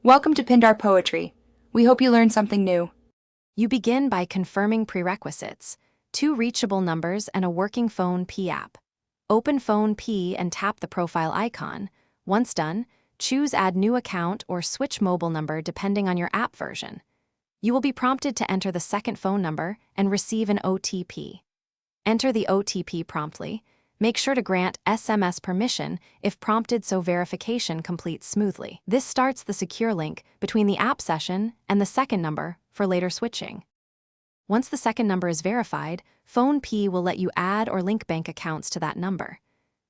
Welcome to Pindar Poetry. We hope you learned something new. You begin by confirming prerequisites: 2 reachable numbers and a working Phonepe app. Open Phonepe and tap the profile icon. Once done, choose Add New Account or Switch Mobile Number depending on your app version. You will be prompted to enter the second phone number and receive an OTP. Enter the OTP promptly. Make sure to grant SMS permission if prompted so verification completes smoothly. This starts the secure link between the app session and the second number for later switching. Once the second number is verified, Phonepe will let you add or link bank accounts to that number.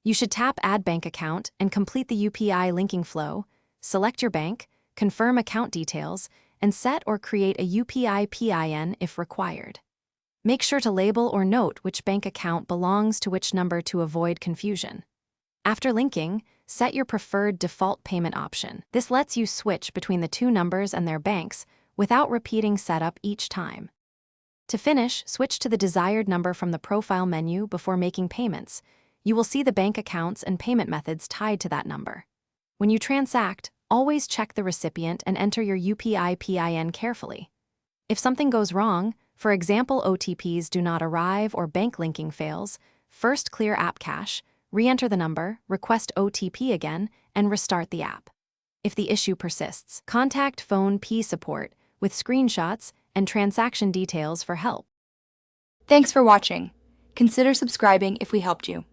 You should tap Add Bank Account and complete the UPI linking flow, select your bank, confirm account details, and set or create a UPI PIN if required. Make sure to label or note which bank account belongs to which number to avoid confusion. After linking, set your preferred default payment option. This lets you switch between the two numbers and their banks without repeating setup each time. To finish, switch to the desired number from the profile menu before making payments. You will see the bank accounts and payment methods tied to that number. When you transact, always check the recipient and enter your UPI PIN carefully. If something goes wrong, for example OTPs do not arrive or bank linking fails, first clear app cache, re-enter the number, request OTP again, and restart the app. If the issue persists, contact Phonepe support with screenshots and transaction details for help. Thanks for watching. Consider subscribing if we helped you.